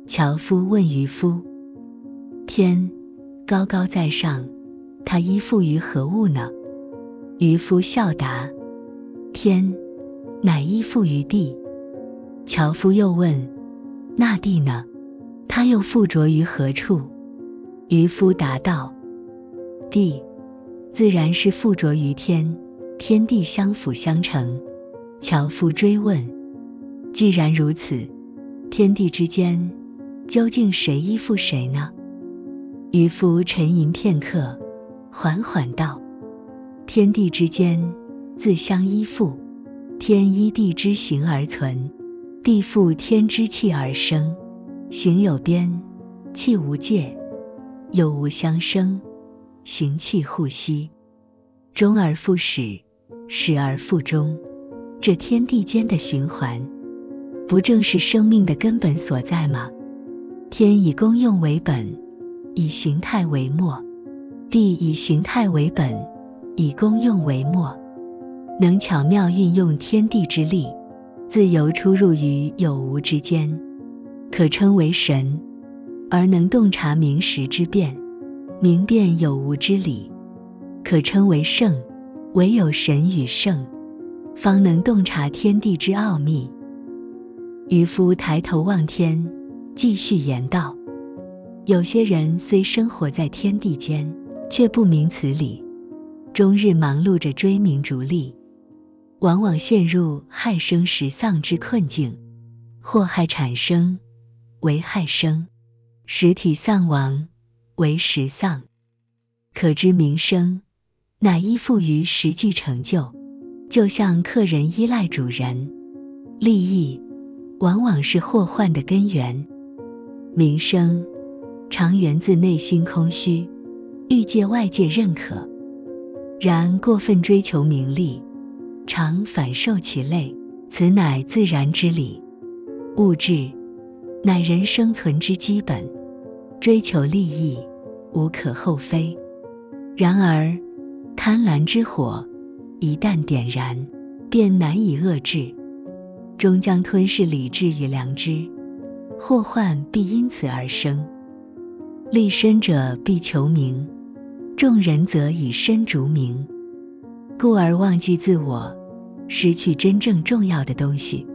樵夫问渔夫：天高高在上，它依附于何物呢？渔夫笑答：天乃依附于地。樵夫又问：那地呢？它又附着于何处？渔夫答道：地自然是附着于天，天地相辅相成。樵夫追问：既然如此，天地之间究竟谁依附谁呢？渔夫沉吟片刻，缓缓道：天地之间自相依附，天依地之形而存，地附天之气而生。形有边，气无界，有无相生，形气互息，终而复始，始而复终。这天地间的循环，不正是生命的根本所在吗？天以功用为本，以形态为末；地以形态为本，以功用为末。能巧妙运用天地之力，自由出入于有无之间，可称为神；而能洞察明实之变，明辨有无之理，可称为圣。唯有神与圣，方能洞察天地之奥秘。渔夫抬头望天，继续言道：有些人虽生活在天地间，却不明此理，终日忙碌着追名逐利，往往陷入害生食丧之困境。祸害产生，为害生；实体丧亡，为实丧。可知名声乃依附于实际成就，就像客人依赖主人。利益往往是祸患的根源。名声常源自内心空虚，欲借外界认可，然过分追求名利，常反受其累，此乃自然之理。物质乃人生存之基本，追求利益无可厚非。然而贪婪之火一旦点燃，便难以遏制，终将吞噬理智与良知，祸患必因此而生。立身者必求名，众人则以身逐名，故而忘记自我，失去真正重要的东西。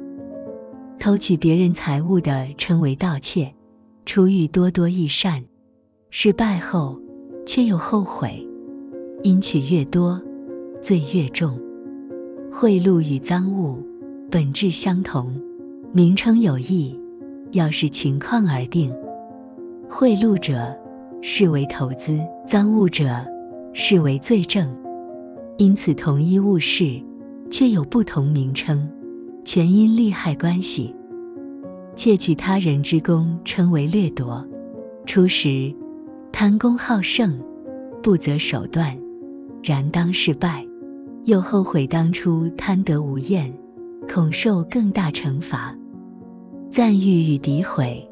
偷取别人财物的称为盗窃，出于多多益善，失败后却又后悔，因取越多，罪越重。贿赂与赃物本质相同，名称有异，要视情况而定。贿赂者视为投资，赃物者视为罪证。因此同一物事，却有不同名称，全因利害关系。窃取他人之功称为掠夺，初时贪功好胜，不择手段，然当事败，又后悔当初贪得无厌，恐受更大惩罚。赞誉与诋毁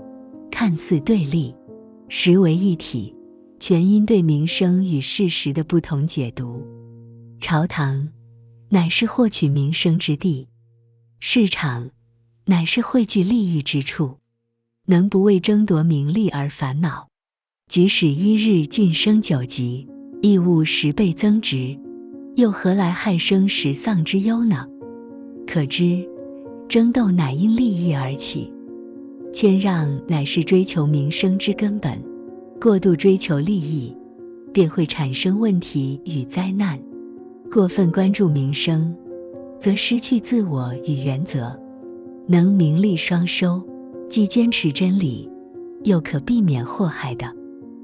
看似对立，实为一体，全因对名声与事实的不同解读。朝堂乃是获取名声之地，市场乃是汇聚利益之处。能不为争夺名利而烦恼，即使一日晋升9级，义务10倍增值，又何来害生食丧之忧呢？可知争斗乃因利益而起，谦让乃是追求名声之根本。过度追求利益，便会产生问题与灾难。过分关注名声，则失去自我与原则。能名利双收，既坚持真理，又可避免祸害的，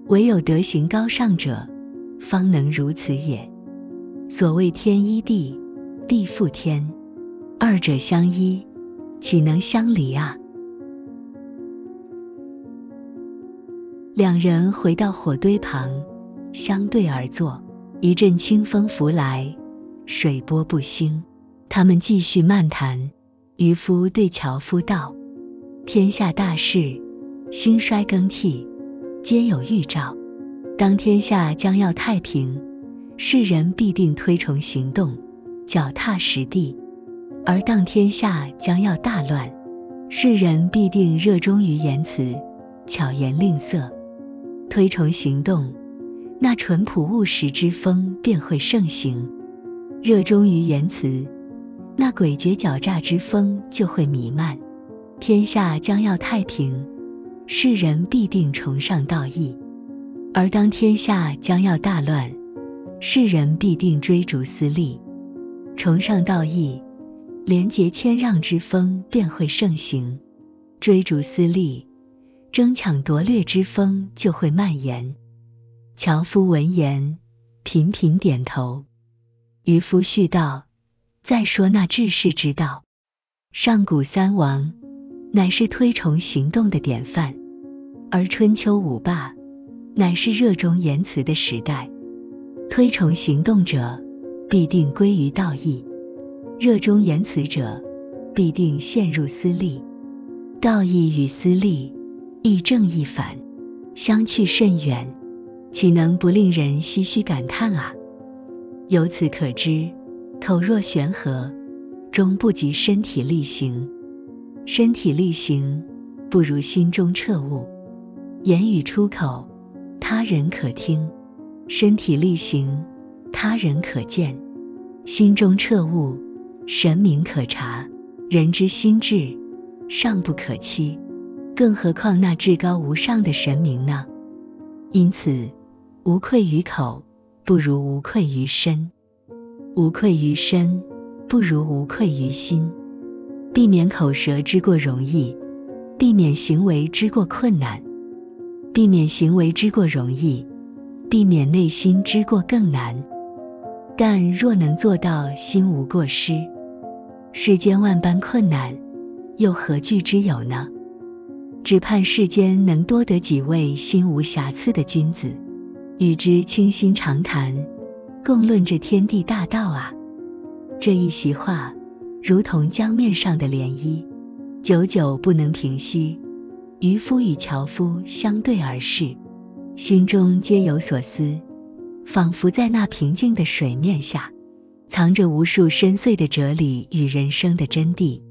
唯有德行高尚者，方能如此也。所谓天依地，地附天，二者相依，岂能相离啊？两人回到火堆旁，相对而坐。一阵清风拂来，水波不兴。他们继续漫谈。渔夫对樵夫道：天下大事，兴衰更替，皆有预兆。当天下将要太平，世人必定推崇行动，脚踏实地；而当天下将要大乱，世人必定热衷于言辞，巧言令色，推崇行动，那淳朴务实之风便会盛行；热衷于言辞，那诡谲狡诈之风就会弥漫。天下将要太平，世人必定崇尚道义；而当天下将要大乱，世人必定追逐私利。崇尚道义，廉洁谦让之风便会盛行；追逐私利，争抢夺掠之风就会蔓延。樵夫闻言，频频点头。渔夫续道：再说那治世之道，上古三王乃是推崇行动的典范，而春秋五霸乃是热衷言辞的时代。推崇行动者必定归于道义，热衷言辞者必定陷入私利。道义与私利，亦正亦反，相去甚远，岂能不令人唏嘘感叹啊？由此可知，口若悬河，终不及身体力行；身体力行，不如心中彻悟。言语出口，他人可听；身体力行，他人可见；心中彻悟，神明可察。人之心智，尚不可欺，更何况那至高无上的神明呢？因此，无愧于口，不如无愧于身；无愧于身，不如无愧于心。避免口舌之过容易，避免行为之过困难；避免行为之过容易，避免内心之过更难。但若能做到心无过失，世间万般困难，又何惧之有呢？只盼世间能多得几位心无瑕疵的君子，与之倾心长谈，共论这天地大道啊！这一席话，如同江面上的涟漪，久久不能平息。渔夫与樵夫相对而视，心中皆有所思，仿佛在那平静的水面下，藏着无数深邃的哲理与人生的真谛。